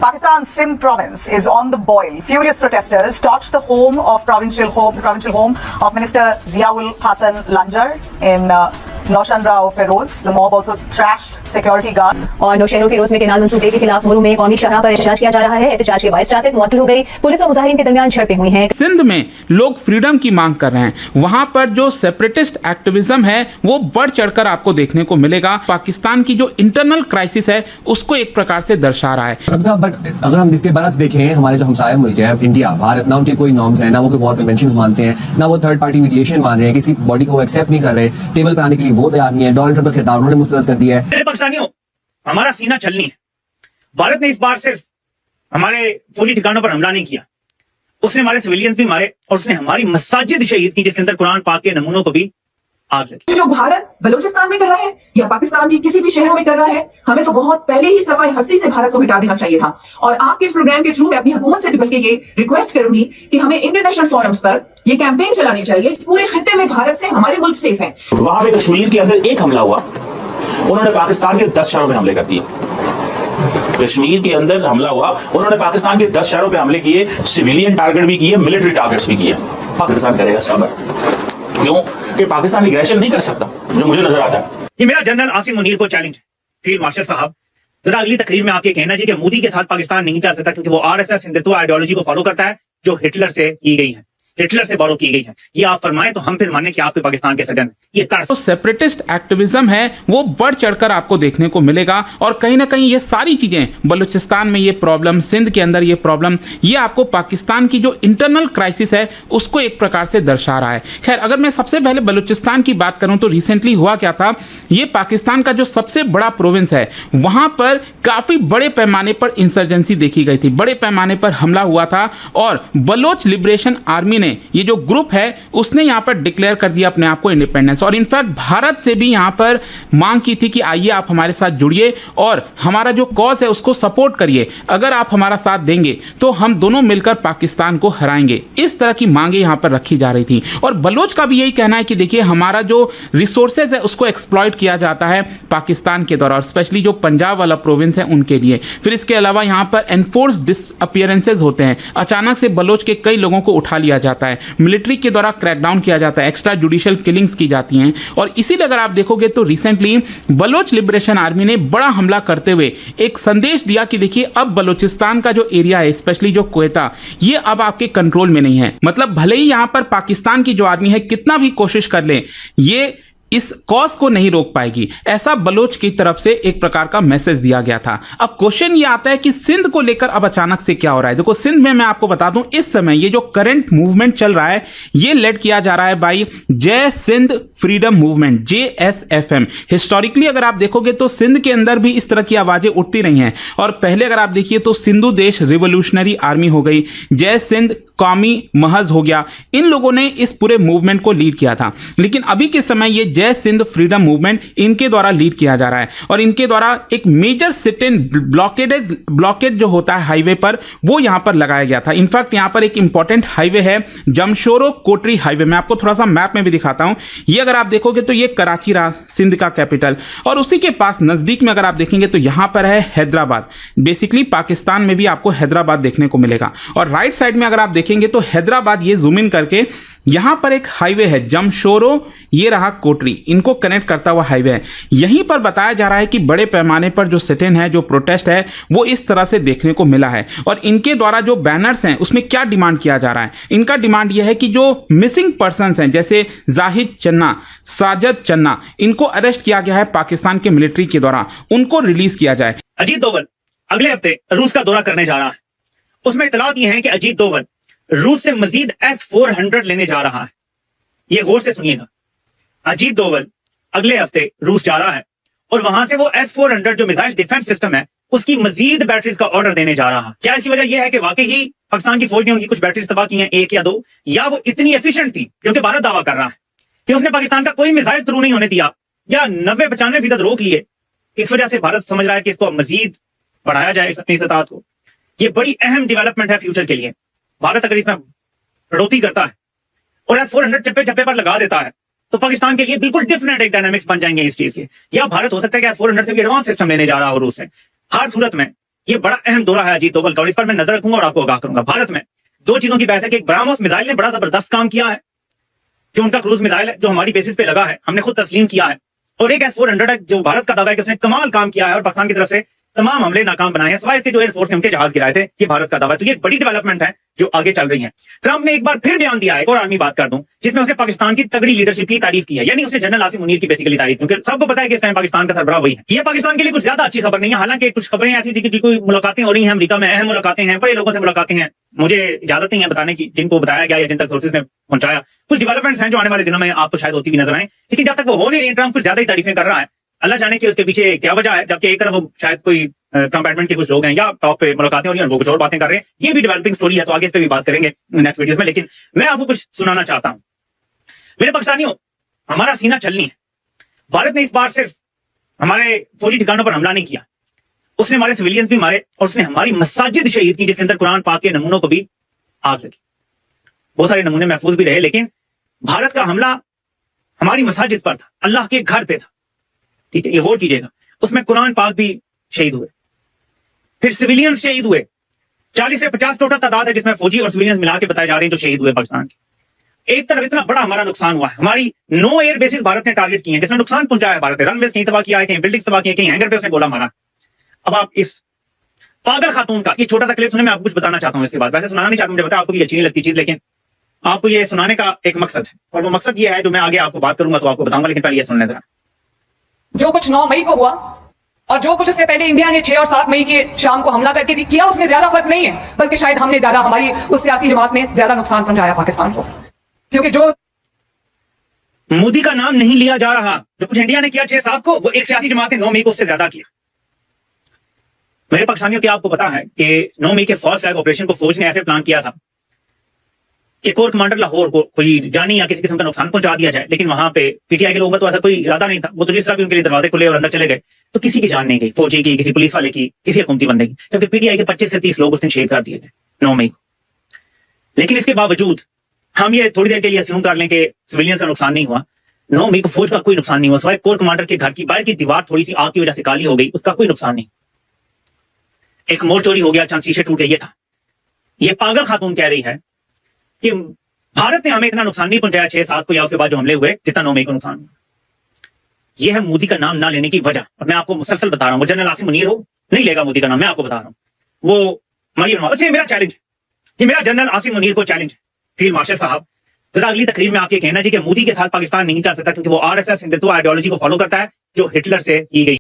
Pakistan's Sindh province is on the boil. Furious protesters torched the provincial home of Minister Ziaul Hasan Lanjar in Noshan Rao Feroz. The mob also trashed security guard. और नौशहर फिरोज में canal मंसूबे के खिलाफ मुरू में कौमी शाहराह पर एहतजाज किया जा रहा है। एहतजाज के बायस ट्रैफिक मुअत्तल हो गई। पुलिस और मुजाहिरीन के दरमियान झड़पें हुई हैं। सिंध में लोग फ्रीडम की मांग कर रहे हैं। वहां पर जो सेपरेटिस्ट एक्टिविज्म है वो बढ़ चढ़कर आपको देखने को मिलेगा। पाकिस्तान की जो इंटरनल क्राइसिस है उसको एक प्रकार से दर्शा रहा है। बट अगर हम इसके बाद देखें, हमारे जो हमसाया मुल्क है इंडिया, भारत, ना उनके कोई नॉर्म्स हैं, ना वो कोई वॉर कन्वेंशंस मानते हैं, ना वो थर्ड पार्टी मीडिएशन मान रहे हैं, किसी बॉडी को एक्सेप्ट नहीं कर रहे, टेबल पर आने के लिए वो तैयार नहीं है। डोनाल्ड ट्रंप का खिताब उन्होंने मुस्तरद कर दिया है। मेरे पाकिस्तानियों, हमारा सीना छलनी है। भारत ने इस बार सिर्फ हमारे फौजी ठिकानों पर हमला नहीं किया, उसने हमारे सिविलियंस भी मारे और उसने हमारी मसाजिद शहीद की, जिसके अंदर कुरान पाक के नमूनों को भी आग लगी। जो भारत बलूचिस्तान में कर रहा है या पाकिस्तान के किसी भी शहरों में कर रहा है, हमें तो बहुत पहले ही सफाई हस्ती से भारत को मिटा देना चाहिए था। और आपके इस प्रोग्राम के थ्रू मैं अपनी हुकूमत से भी बल्कि ये रिक्वेस्ट करूंगी कि हमें इंटरनेशनल फोरम्स पर ये कैंपेन चलानी चाहिए। पूरे खित्ते में भारत से हमारे मुल्क सेफ है। वहां पे कश्मीर के अंदर एक हमला हुआ, उन्होंने पाकिस्तान के 10 शहरों में हमले कर दिए। कश्मीर के अंदर हमला हुआ, उन्होंने पाकिस्तान के 10 शहरों पे हमले किए, सिविलियन टारगेट भी किए, मिलिट्री टारगेट्स भी किए। पाकिस्तान करेगा सब्र, क्यों कि पाकिस्तान एग्रेशन नहीं कर सकता, जो मुझे नजर आता है। ये मेरा जनरल आसिम मुनीर को चैलेंज है। फील्ड मार्शल साहब, जरा अगली तकरीर में आपके कहना जी कि मोदी के साथ पाकिस्तान नहीं चल सकता, क्योंकि वो आरएसएस हिंदुत्व आइडियोलॉजी को फॉलो करता है जो हिटलर से की गई है, हिटलर से बोरो की गई है। ये आप फरमाएं तो हम फिर माने कि आपके पाकिस्तान के सदन ये तो सेपरेटिस्ट एक्टिविज्म है वो बढ़ चढ़कर आपको देखने को मिलेगा। और कहीं ना कहीं ये सारी चीजें, बलूचिस्तान में ये प्रॉब्लम, सिंध के अंदर ये प्रॉब्लम, ये आपको पाकिस्तान की जो इंटरनल क्राइसिस है उसको एक प्रकार से दर्शा रहा है। खैर, अगर मैं सबसे पहले बलूचिस्तान की बात करूं तो रिसेंटली हुआ क्या था, ये पाकिस्तान का जो सबसे बड़ा प्रोविंस है वहां पर काफी बड़े पैमाने पर इंसर्जेंसी देखी गई थी, बड़े पैमाने पर हमला हुआ था और बलोच लिबरेशन आर्मी ने, ये जो ग्रुप है, उसने यहां पर डिक्लेयर कर दिया अपने आप को इंडिपेंडेंस। और इनफैक्ट भारत से भी यहां पर मांग की थी कि आइए आप हमारे साथ जुड़िए और हमारा जो कॉज है उसको सपोर्ट करिए, अगर आप हमारा साथ देंगे तो हम दोनों मिलकर पाकिस्तान को हराएंगे। इस तरह की मांगे यहां पर रखी जा रही थी। और बलोच का भी यही कहना है कि देखिए, हमारा जो रिसोर्सेज है उसको एक्सप्लॉइट किया जाता है पाकिस्तान के द्वारा, और स्पेशली जो पंजाब वाला प्रोविंस है उनके लिए। फिर इसके अलावा यहां पर एनफोर्स डिसअपियरेंसेज होते हैं, अचानक से बलोच के कई लोगों को उठा लिया जाता है, मिलिट्री के द्वारा क्रैकडाउन किया जाता है, एक्स्ट्रा जुडिशियल किलिंग्स की जाती हैं। और इसीलिए अगर आप देखोगे तो रिसेंटली बलोच लिबरेशन आर्मी ने बड़ा हमला करते हुए एक संदेश दिया कि देखिए, अब बलूचिस्तान का जो एरिया है, स्पेशली जो क्वेता, ये अब आपके कंट्रोल में नहीं है। मतलब भले ही यहां पर पाकिस्तान की जो आर्मी है कितना भी कोशिश कर ले, ये इस कॉज को नहीं रोक पाएगी, ऐसा बलोच की तरफ से एक प्रकार का मैसेज दिया गया था। अब क्वेश्चन ये आता है कि सिंध को लेकर अब अचानक से क्या हो रहा है। देखो, सिंध में मैं आपको बता दूं, इस समय ये जो करंट मूवमेंट चल रहा है ये लेड किया जा रहा है by Jai Sindh freedom movement, JSFM। Historically अगर आप देखोगे तो सिंध के अंदर भी इस तरह की आवाजें उठती रही हैं। और पहले अगर आप देखिए तो सिंधु देश रिवोल्यूशनरी आर्मी हो गई, जय सिंध कौमी महज हो गया, इन लोगों ने इस पूरे मूवमेंट को लीड किया था। लेकिन अभी के समय ये जय सिंध फ्रीडम मूवमेंट इनके द्वारा लीड किया जा रहा है और इनके द्वारा एक मेजर सिट इन ब्लॉकेड जो होता है हाईवे पर, वो यहां पर लगाया गया था। इनफैक्ट यहां पर एक इंपॉर्टेंट हाईवे है, जमशोरो कोटरी हाईवे। मैं आपको थोड़ा सा मैप में भी दिखाता हूं। ये अगर आप देखोगे तो ये कराची रहा, सिंध का कैपिटल, और उसी के पास नजदीक में अगर आप देखेंगे तो यहां पर है हैदराबाद। बेसिकली पाकिस्तान में भी आपको हैदराबाद देखने को मिलेगा। और राइट साइड में अगर आप देखेंगे तो हैदराबाद, ये जूम इन करके यहां पर एक हाईवे है जमशोरो, ये रहा कोटरी, इनको कनेक्ट करता हुआ हाईवे है। यहीं पर बताया जा रहा है कि बड़े पैमाने पर जो सिट इन है, जो प्रोटेस्ट है, वो इस तरह से देखने को मिला है। और इनके द्वारा जो बैनर्स हैं उसमें क्या डिमांड किया जा रहा है, इनका डिमांड यह है कि जो मिसिंग पर्सन्स हैं, जैसे जाहिद चन्ना, साजद चन्ना, इनको अरेस्ट किया गया है पाकिस्तान के मिलिट्री के द्वारा, उनको रिलीज किया जाए। अजीत डोवल अगले हफ्ते रूस का दौरा करने जा रहा है। उसमें इतलात ये है कि अजीत डोवल रूस से मजीद S-400 लेने जा रहा है। ये गौर से सुनिएगा, अजीत डोवल अगले हफ्ते रूस जा रहा है और वहां से वो S-400 जो मिसाइल डिफेंस सिस्टम है उसकी मजीद बैटरीज का ऑर्डर देने जा रहा है। क्या इसकी वजह यह है कि वाकई ही पाकिस्तान की फौज ने उनकी कुछ बैटरीज तबाह की हैं, 1 या 2, या वो इतनी एफिशिएंट थी, क्योंकि भारत दावा कर रहा है कि उसने पाकिस्तान का कोई मिसाइल थ्रू नहीं होने दिया या 90-95% रोक लिए। इस वजह से भारत समझ रहा है कि इसको मजीद बढ़ाया जाए अपनी इस्तात को। ये बड़ी अहम डेवलपमेंट है फ्यूचर के लिए। भारत अगर इसमें बढ़ोतरी करता है और S-400 चप्पे चप्पे पर लगा देता है तो पाकिस्तान के लिए बिल्कुल डिफरेंट एक डायनामिक्स बन जाएंगे इस चीज के। या भारत हो सकता है कि S-400 से भी एडवांस सिस्टम लेने जा रहा हो रूस से। हर सूरत में ये बड़ा अहम दौरा है अजीत दोवल का और इस पर मैं नजर रखूंगा और आपको आगाह करूंगा। भारत में दो चीजों की बहस है कि एक ब्रह्मोस मिसाइल ने बड़ा जबरदस्त काम किया है, जो उनका क्रूज मिसाइल है, जो हमारी बेसिस पे लगा है, हमने खुद तस्लीम किया है, और एक S-400 है जो भारत का दावा है कि उसने कमाल काम किया है और पाकिस्तान की तरफ से तमाम हमले नाकाम बनाए हैं, सिवाय इसके जो एयरफोर्स ने उनके जहाज गिराए थे। ये भारत का दावा है। तो ये एक बड़ी डेवलपमेंट है जो आगे चल रही है। ट्रंप ने एक बार फिर बयान दिया है, एक और आर्मी बात कर दूं, जिसमें उसने पाकिस्तान की तगड़ी लीडरशिप की तारीफ की है, यानी उसने जनरल आसिम मुनीर की बेसिकली तारीफ, क्योंकि सबको पता है कि इस टाइम पाकिस्तान का सरबराह वही है। ये पाकिस्तान के लिए कुछ ज्यादा अच्छी खबर नहीं है। हालांकि कुछ खबरें ऐसी थी कि कोई मुलाकातें हो रही हैं अमेरिका में, अहम मुलाकातें हैं, बड़े लोगों से मुलाकातें हैं, मुझे इजाजत नहीं है बताने की, जिनको बताया गया या जिन तक सोर्सेज ने पहुंचाया। कुछ डेवलपमेंट्स हैं जो आने वाले दिनों में आपको शायद होती भी नजर आए, लेकिन जब तक वो हो नहीं रही, ट्रंप कुछ ज्यादा ही तारीफें कर रहा है। अल्लाह जाने कि उसके पीछे क्या वजह है, जबकि एक तरफ वो शायद कोई ट्रंप एडमिन के कुछ लोग हैं या टॉप पे मुलाकातें हो रही हैं और वो कुछ और बातें कर रहे हैं। ये भी डेवलपिंग स्टोरी है, तो आगे इस पे भी बात करेंगे नेक्स्ट वीडियोस में। लेकिन मैं आपको कुछ सुनाना चाहता हूं। मेरे पाकिस्तानियों, हमारा सीना चलनी है। भारत ने इस बार सिर्फ हमारे फौजी ठिकानों पर हमला नहीं किया, उसने हमारे सिविलियंस भी मारे और उसने हमारी मसाजिद शहीद की, जिसके अंदर कुरान पाक के नमूनों को भी आग लगी। बहुत सारे नमूने महफूज भी रहे, लेकिन भारत का हमला हमारी मसाजिद पर था, अल्लाह के घर पे था। ठीक है, ये गौर कीजिएगा। उसमें कुरान पाक भी शहीद हुए, फिर सिविलियंस शहीद हुए। 40 से 50 टोटल तादाद है जिसमें फौजी और सिविलियंस मिला के बताए जा रहे हैं जो शहीद हुए पाकिस्तान के। एक तरफ इतना बड़ा हमारा नुकसान हुआ है, हमारी 9 एयर बेसिस भारत ने टारगेट किए हैं, जिसमें नुकसान पहुंचाया है भारत ने। रनवेज कहीं तबाह किया है, कहीं बिल्डिंग तबाह की है, कहीं हैंगर पे उसने गोला मारा। अब आप इस पागल खातून का ये छोटा सा क्लिप सुने, मैं आपको कुछ बताना चाहता हूं इसके बाद। वैसे सुनाना नहीं चाहता, मुझे पता आपको भी अच्छी नहीं लगती चीज, लेकिन आपको ये सुनाने का एक मकसद है, और वो मकसद ये है जो मैं आगे आपको बात करूंगा तो आपको बताऊंगा, लेकिन पहले ये सुनने जरा। जो कुछ 9 मई को हुआ और जो कुछ उससे पहले इंडिया ने 6 और 7 मई के शाम को हमला करके किया, उसमें ज्यादा फर्क नहीं है, बल्कि शायद हमने ज्यादा, हमारी उस सियासी जमात ने ज्यादा नुकसान पहुंचाया पाकिस्तान को। क्योंकि जो मोदी का नाम नहीं लिया जा रहा, जो कुछ इंडिया ने किया 6-7 को, वो एक सियासी जमात ने 9 मई को उससे ज्यादा किया। मेरे पाकिस्तानियों, क्या आपको पता है कि 9 मई के फर्स्ट फ्लैग ऑपरेशन को फौज ने ऐसे प्लान किया था कि कोर कमांडर लाहौर को कोई जानी या किसी किस्म का नुकसान पहुंचा दिया जाए, लेकिन वहां पे पीटीआई के लोगों का तो ऐसा कोई इरादा नहीं था। वो तो जिस तरह भी उनके लिए दरवाजे खुले और अंदर चले गए, तो किसी की जान नहीं गई, फौजी की, किसी पुलिस वाले की, किसी हुकूमती बंदे की, जबकि पीटीआई के 25 से 30 लोग उस दिन शहीद कर दिए गए 9 मई को। लेकिन इसके बावजूद हम ये थोड़ी देर के लिए अस्यूम कर लें कि सिविलियंस का नुकसान नहीं हुआ। 9 मई को फौज का कोई नुकसान नहीं हुआ, सिवाय कोर कमांडर के घर की बाहर की दीवार थोड़ी सी आग की वजह से काली हो गई, उसका कोई नुकसान नहीं। एक मोड़ चोरी हो गया, चंद शीशे टूट गए, ये था। ये पागल खातून कह रही है कि भारत ने हमें इतना नुकसान नहीं पहुंचाया 6-7 को या उसके बाद जो हमले हुए, जितना 9 मई को नुकसान हुआ। यह है मोदी का नाम ना लेने की वजह, और मैं आपको मुसलसल बता रहा हूं। वो जनरल आसिम मुनीर हो, नहीं लेगा मोदी का नाम, मैं आपको बता रहा हूं। वो अच्छा, ये मेरा चैलेंज है, ये मेरा जनरल आसिम मुनीर को चैलेंज है, फील्ड मार्शल साहब, जरा अगली तकरीर में आप ये कहना जी कि मोदी के साथ पाकिस्तान नहीं चल सकता, क्योंकि वो RSS हिंदुत्व आइडियोलॉजी को फॉलो करता है जो हिटलर से की गई।